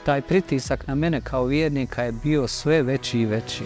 Taj pritisak na mene kao vjernika je bio sve veći i veći.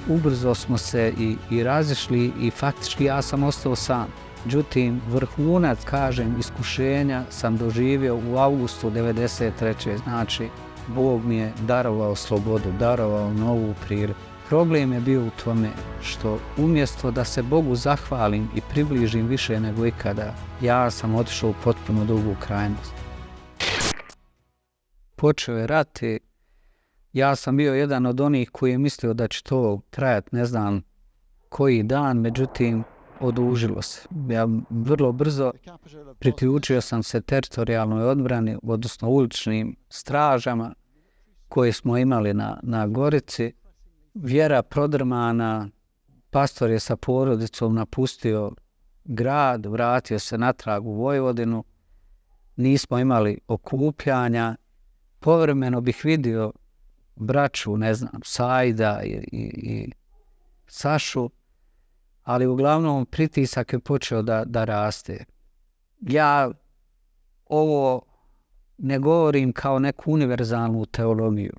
Ubrzo smo se i razišli i faktički ja sam ostao sam. Međutim, vrhunac, kažem, iskušenja sam doživio u avgustu 1993. Znači, Bog mi je darovao slobodu, darovao novu priliku. Problem je bio u tome što umjesto da se Bogu zahvalim i približim više nego ikada, ja sam otišao u potpuno drugu krajnost. Počeo je rat i ja sam bio jedan od onih koji je mislio da će to trajati ne znam koji dan, međutim odužilo se. Ja vrlo brzo priključio sam se teritorijalnoj odbrani, odnosno uličnim stražama koje smo imali na Gorici. Vjera prodrmana, pastor je sa porodicom napustio grad, vratio se natrag u Vojvodinu, nismo imali okupljanja. Povremeno bih vidio braću, ne znam, Sajda i Sašu, ali uglavnom pritisak je počeo da raste. Ja ovo ne govorim kao neku univerzalnu teologiju.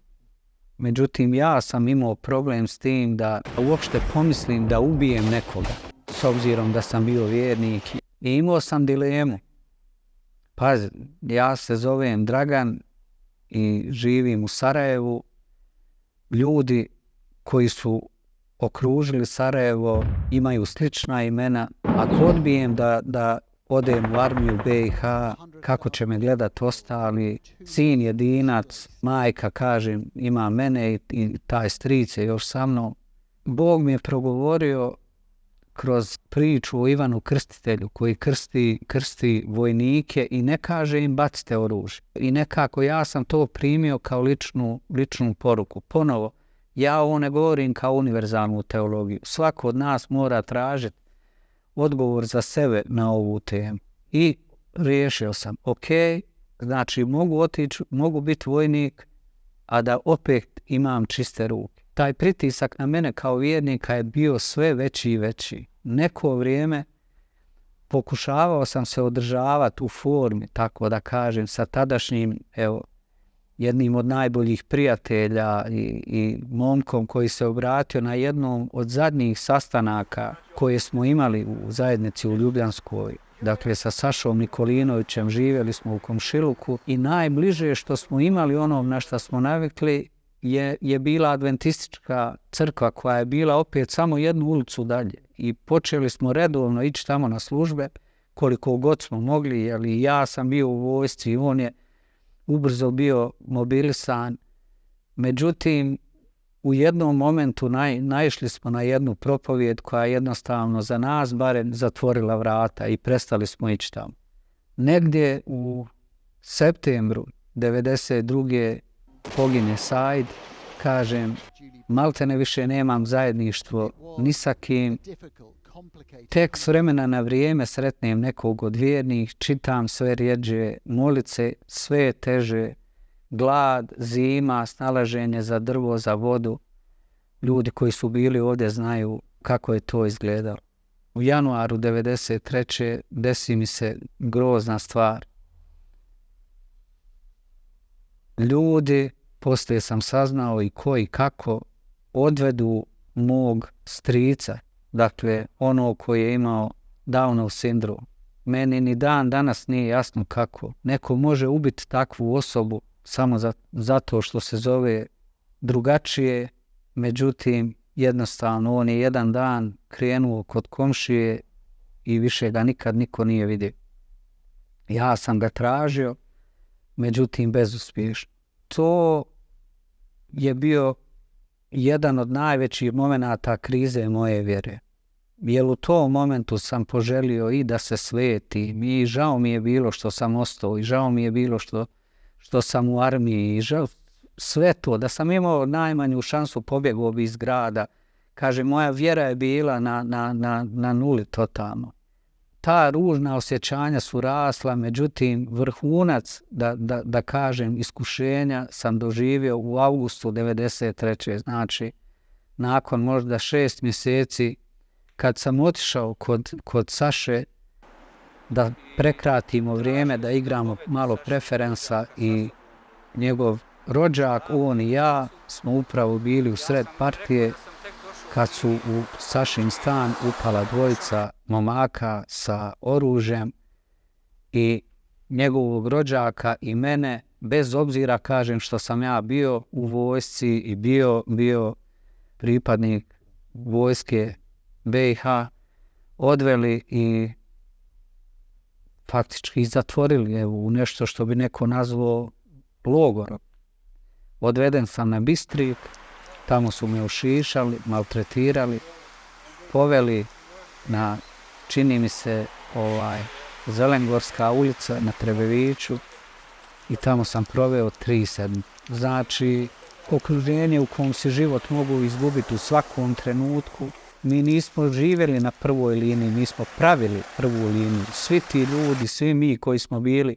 Međutim, ja sam imao problem s tim da uopšte pomislim da ubijem nekoga, s obzirom da sam bio vjernik. I imao sam dilemu. Pazi, ja se zovem Dragan i živim u Sarajevu. Ljudi koji su okružili Sarajevo imaju slična imena. Ako odbijem da odem u armiju BiH, kako će me gledat ostali, sin jedinac, majka, kažem, ima mene i taj stric je još sa mnom. Bog mi je progovorio kroz priču o Ivanu Krstitelju koji krsti vojnike i ne kaže im bacite oružje. I nekako ja sam to primio kao ličnu poruku. Ponovo, ja ovo ne govorim kao univerzalnu teologiju. Svako od nas mora tražiti odgovor za sebe na ovu temu. I riješio sam, ok, znači mogu otići, mogu biti vojnik, a da opet imam čiste ruke. Taj pritisak na mene kao vjernika je bio sve veći i veći. Neko vrijeme pokušavao sam se održavati u formi, tako da kažem, sa tadašnjim, jednim od najboljih prijatelja i momkom koji se obratio na jednom od zadnjih sastanaka koje smo imali u zajednici u Ljubljanskoj. Dakle, sa Sašom Nikolinovićem živjeli smo u komšiluku i najbliže što smo imali onom na što smo navikli je bila adventistička crkva koja je bila opet samo jednu ulicu dalje. I počeli smo redovno ići tamo na službe koliko god smo mogli, jer i ja sam bio u vojsci i on je ubrzo bio mobilisan. Međutim, u jednom momentu naišli smo na jednu propovijed koja jednostavno za nas barem zatvorila vrata i prestali smo ići tamo. Negdje u septembru 1992. pogine Said, kažem, maltene više nemam zajedništvo ni sa kim. Tek s vremena na vrijeme sretnem nekog od vjernih, čitam sve rjeđe, molice sve teže, glad, zima, snalaženje za drvo, za vodu. Ljudi koji su bili ovdje znaju kako je to izgledalo. U januaru 1993. desi mi se grozna stvar. Ljudi, poslije sam saznao i ko i kako, odvedu mog strica, dakle ono koji je imao Downov sindrom. Meni ni dan danas nije jasno kako neko može ubiti takvu osobu samo zato što se zove drugačije. Međutim, jednostavno on je jedan dan krenuo kod komšije i više ga nikad niko nije vidio. Ja sam ga tražio, međutim bezuspješno. To je bio jedan od najvećih momenata krize moje vjere. Jer u tom momentu sam poželio i da se svetim i žao mi je bilo što sam ostao i žao mi je bilo što sam u armiji i žao sve to. Da sam imao najmanju šansu pobjegao bi iz grada. Kaže, moja vjera je bila na nuli totalno. Ta ružna osjećanja su rasla, međutim vrhunac, da kažem, iskušenja sam doživio u avgustu 1993. Znači, nakon možda 6 mjeseci, kad sam otišao kod Saše da prekratimo vrijeme, da igramo malo preferensa i njegov rođak, on i ja, smo upravo bili u sred partije kad su u Sašin stan upala dvojica momaka sa oružjem i njegovog rođaka i mene, bez obzira, kažem, što sam ja bio u vojsci i bio pripadnik vojske BiH, odveli i faktički zatvorili u nešto što bi neko nazvao logorom. Odveden sam na Bistrik, tamo su me ušišali, maltretirali, poveli na, čini mi se, Zelengorska ulica na Trebeviću i tamo sam proveo 3 sedmice. Znači, okruženje u kom se život mogu izgubiti u svakom trenutku. Mi nismo živjeli na prvoj liniji, mi smo pravili prvu liniju. Svi ti ljudi, svi mi koji smo bili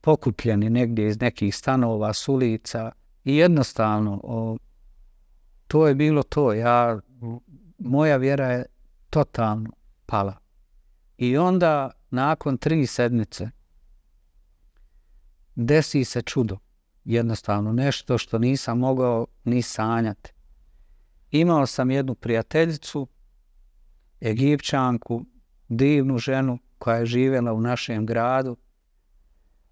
pokupljeni negdje iz nekih stanova, s ulica i jednostavno, to je bilo to. Moja vjera je totalno pala. I onda, nakon 3 sedmice, desi se čudo. Jednostavno, nešto što nisam mogao ni sanjati. Imao sam jednu prijateljicu, Egipćanku, divnu ženu koja je živjela u našem gradu.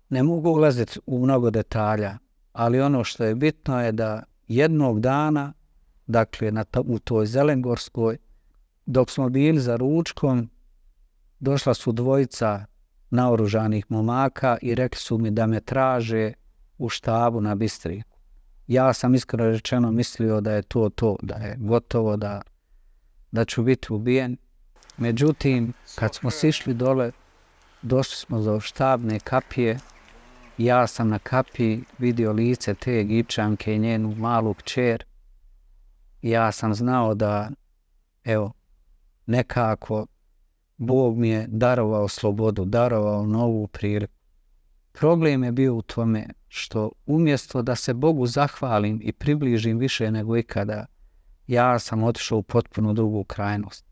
Ne mogu ulaziti u mnogo detalja, ali ono što je bitno je da jednog dana, dakle u toj Zelengorskoj, dok smo bili za ručkom, došla su dvojica naoružanih momaka i rekli su mi da me traže u štabu na Bistriku. Ja sam iskreno rečeno mislio da je to, da je gotovo, da ću biti ubijen. Međutim, kad smo sišli dole, došli smo do štabne kapije. Ja sam na kapiji vidio lice te Egipćanke i njenu malu kćer. Ja sam znao da, nekako Bog mi je darovao slobodu, darovao novu priliku. Problem je bio u tome što umjesto da se Bogu zahvalim i približim više nego ikada, ja sam otišao u potpuno drugu krajnost.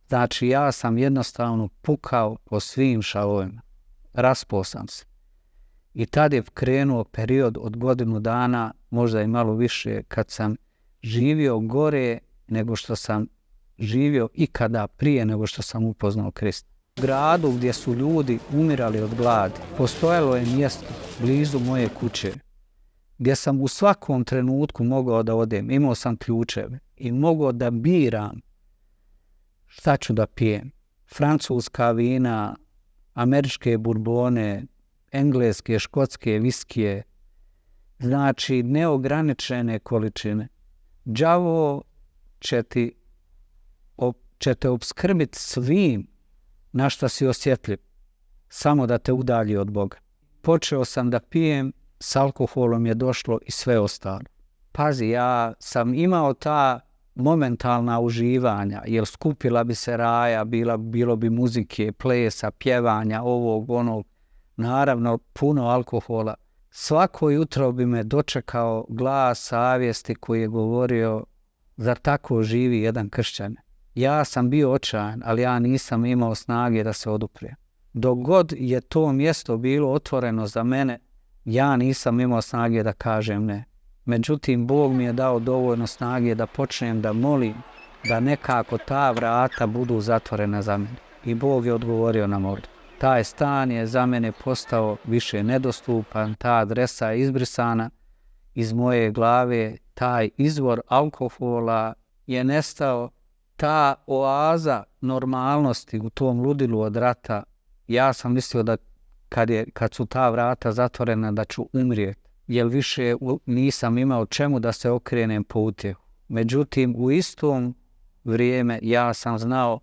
Znači, ja sam jednostavno pukao po svim šavovima. Raspao sam se. I tad je krenuo period od godinu dana, možda i malo više, kad sam živio gore nego što sam živio ikada prije nego što sam upoznao Krista. U gradu gdje su ljudi umirali od gladi, postojalo je mjesto blizu moje kuće gdje sam u svakom trenutku mogao da odem. Imao sam ključeve i mogao da biram šta ću da pijem. Francuska vina, američke burbone, engleske, škotske viskije. Znači, neograničene količine. Đavo će te opskrbiti svim na šta si osjetljiv, samo da te udalji od Boga. Počeo sam da pijem, s alkoholom je došlo i sve ostalo. Pazi, ja sam imao ta momentalna uživanja, jer skupila bi se raja, bilo bi muzike, plesa, pjevanja, ovog, onog, naravno puno alkohola. Svako jutro bi me dočekao glas savjesti koji je govorio, zar tako živi jedan kršćanin? Ja sam bio očajan, ali ja nisam imao snage da se oduprijem. Dok god je to mjesto bilo otvoreno za mene, ja nisam imao snage da kažem ne. Međutim, Bog mi je dao dovoljno snage da počnem da molim da nekako ta vrata budu zatvorena za mene. I Bog je odgovorio na molitvu. Taj stan je za mene postao više nedostupan, ta adresa je izbrisana iz moje glave, taj izvor alkohola je nestao, ta oaza normalnosti u tom ludilu od rata. Ja sam mislio da kad su ta vrata zatvorena da ću umrijeti, jer više nisam imao čemu da se okrenem po utjehu. Međutim, u istom vrijeme ja sam znao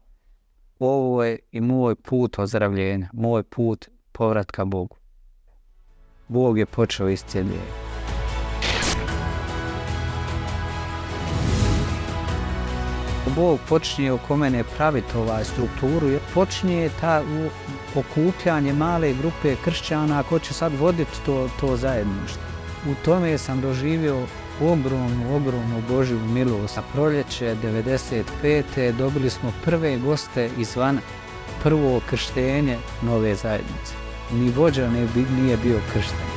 ovo je i moj put ozdravljenja, moj put povratka Bogu. Bog je počeo iscijeljenje. Bog počinje oko mene praviti strukturu, jer počinje ta okupljanje male grupe kršćana ko će sad voditi to zajedništvo. U tome sam doživio ogromnu Božju milost. Na proljeće 95. dobili smo prve goste izvana, prvo krštenje nove zajednice. Ni vođa nije bio kršten.